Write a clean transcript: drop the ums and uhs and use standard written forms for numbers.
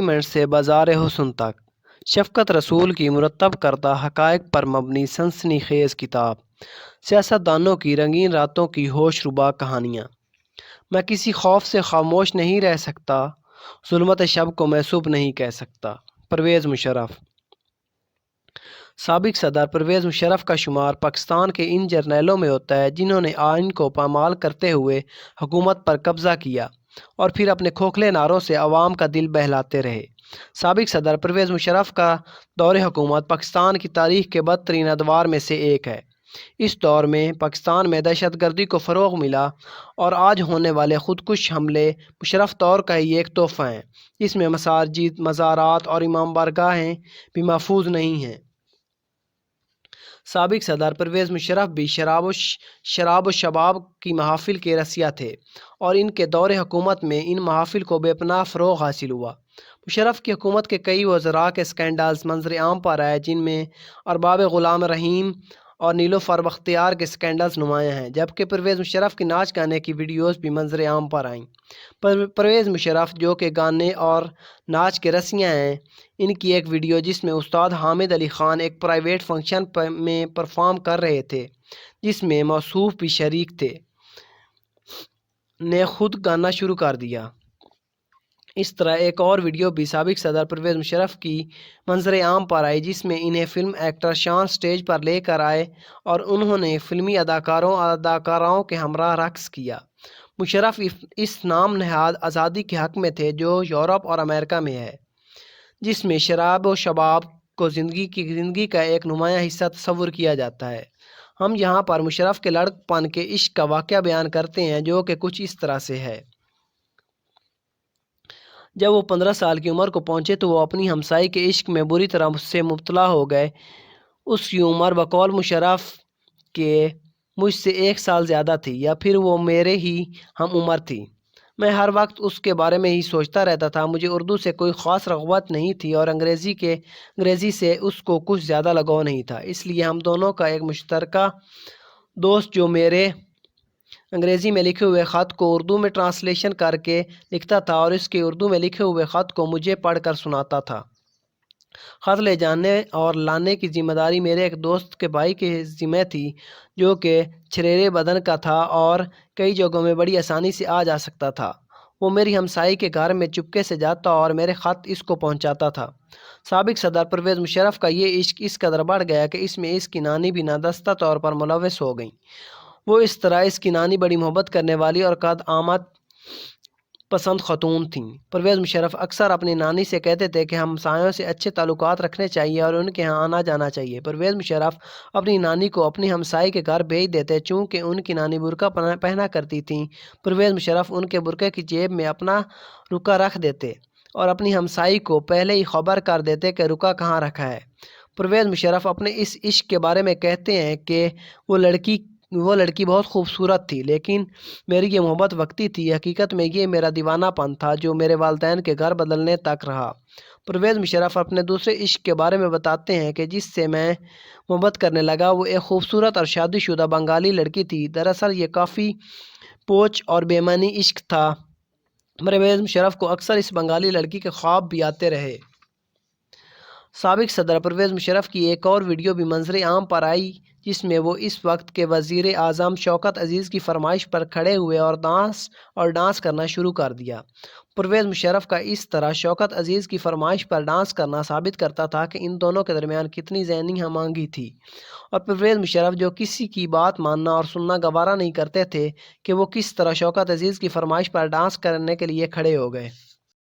Experiment سے بازار حسن تک، شفقت رسول کی مرتب کردہ حقائق پر مبنی سنسنی خیز کتاب، سیاست دانوں کی رنگین راتوں کی ہوش ربا کہانیاں۔ میں کسی خوف سے خاموش نہیں رہ سکتا، ظلمت شب کو محسوب نہیں کہہ سکتا۔ پرویز مشرف۔ سابق صدر پرویز مشرف کا شمار پاکستان کے ان جرنیلوں میں ہوتا ہے جنہوں نے آئین کو پامال کرتے ہوئے حکومت پر قبضہ کیا اور پھر اپنے کھوکھلے نعروں سے عوام کا دل بہلاتے رہے۔ سابق صدر پرویز مشرف کا دور حکومت پاکستان کی تاریخ کے بدترین ادوار میں سے ایک ہے۔ اس دور میں پاکستان میں دہشت گردی کو فروغ ملا اور آج ہونے والے خودکش حملے مشرف دور کا ہی ایک تحفہ ہیں، جس میں مساجد، مزارات اور امام بارگاہیں بھی محفوظ نہیں ہیں۔ سابق صدر پرویز مشرف بھی شراب و شباب کی محافل کے رسیا تھے اور ان کے دور حکومت میں ان محافل کو بے پناہ فروغ حاصل ہوا۔ مشرف کی حکومت کے کئی وزراء کے اسکینڈلز منظر عام پر آئے، جن میں ارباب غلام رحیم اور نیلوفر بختیار کے اسکینڈلز نمایاں ہیں، جبکہ پرویز مشرف کی ناچ گانے کی ویڈیوز بھی منظر عام پر آئیں۔ پرویز مشرف جو کہ گانے اور ناچ کے رسیاں ہیں، ان کی ایک ویڈیو جس میں استاد حامد علی خان ایک پرائیویٹ فنکشن میں پرفارم کر رہے تھے، جس میں موصوف بھی شریک تھے، نے خود گانا شروع کر دیا۔ اس طرح ایک اور ویڈیو بھی سابق صدر پرویز مشرف کی منظر عام پر آئی، جس میں انہیں فلم ایکٹر شان سٹیج پر لے کر آئے اور انہوں نے فلمی اداکاراؤں کے ہمراہ رقص کیا۔ مشرف اس نام نہاد آزادی کے حق میں تھے جو یورپ اور امریکہ میں ہے، جس میں شراب و شباب کو زندگی کا ایک نمایاں حصہ تصور کیا جاتا ہے۔ ہم یہاں پر مشرف کے لڑکپن کے عشق کا واقعہ بیان کرتے ہیں، جو کہ کچھ اس طرح سے ہے۔ جب وہ 15 سال کی عمر کو پہنچے تو وہ اپنی ہمسائی کے عشق میں بری طرح سے مبتلا ہو گئے۔ اس کی عمر بقول مشرف کے مجھ سے 1 سال زیادہ تھی، یا پھر وہ میرے ہی ہم عمر تھی۔ میں ہر وقت اس کے بارے میں ہی سوچتا رہتا تھا۔ مجھے اردو سے کوئی خاص رغبت نہیں تھی اور انگریزی سے اس کو کچھ زیادہ لگاؤ نہیں تھا، اس لیے ہم دونوں کا ایک مشترکہ دوست جو میرے انگریزی میں لکھے ہوئے خط کو اردو میں ٹرانسلیشن کر کے لکھتا تھا اور اس کے اردو میں لکھے ہوئے خط کو مجھے پڑھ کر سناتا تھا۔ خط لے جانے اور لانے کی ذمہ داری میرے ایک دوست کے بھائی کے ذمہ تھی، جو کہ چھریرے بدن کا تھا اور کئی جگہوں میں بڑی آسانی سے آ جا سکتا تھا۔ وہ میری ہمسائی کے گھر میں چپکے سے جاتا اور میرے خط اس کو پہنچاتا تھا۔ سابق صدر پرویز مشرف کا یہ عشق اس قدر بڑھ گیا کہ اس میں اس کی نانی بھی نادستہ طور پر ملوث ہو گئیں۔ وہ اس طرح اس کی نانی بڑی محبت کرنے والی اور قد آمد پسند خاتون تھیں۔ پرویز مشرف اکثر اپنی نانی سے کہتے تھے کہ ہمسایوں سے اچھے تعلقات رکھنے چاہیے اور ان کے ہاں آنا جانا چاہیے۔ پرویز مشرف اپنی نانی کو اپنی ہمسائی کے گھر بھیج دیتے، چونکہ ان کی نانی برقع پہنا کرتی تھیں۔ پرویز مشرف ان کے برقعے کی جیب میں اپنا رقعہ رکھ دیتے اور اپنی ہمسائی کو پہلے ہی خبر کر دیتے کہ رقعہ کہاں رکھا ہے۔ پرویز مشرف اپنے اس عشق کے بارے میں کہتے ہیں کہ وہ لڑکی بہت خوبصورت تھی، لیکن میری یہ محبت وقتی تھی۔ حقیقت میں یہ میرا دیوانہ پن تھا جو میرے والدین کے گھر بدلنے تک رہا۔ پرویز مشرف اپنے دوسرے عشق کے بارے میں بتاتے ہیں کہ جس سے میں محبت کرنے لگا وہ ایک خوبصورت اور شادی شدہ بنگالی لڑکی تھی۔ دراصل یہ کافی پوچ اور بے معنی عشق تھا۔ پرویز مشرف کو اکثر اس بنگالی لڑکی کے خواب بھی آتے رہے۔ سابق صدر پرویز مشرف کی ایک اور ویڈیو بھی منظر عام پر آئی، جس میں وہ اس وقت کے وزیر اعظم شوکت عزیز کی فرمائش پر کھڑے ہوئے اور ڈانس کرنا شروع کر دیا۔ پرویز مشرف کا اس طرح شوکت عزیز کی فرمائش پر ڈانس کرنا ثابت کرتا تھا کہ ان دونوں کے درمیان کتنی ذہنی ہم آہنگی تھی، اور پرویز مشرف جو کسی کی بات ماننا اور سننا گوارا نہیں کرتے تھے کہ وہ کس طرح شوکت عزیز کی فرمائش پر ڈانس کرنے کے لیے کھڑے ہو گئے۔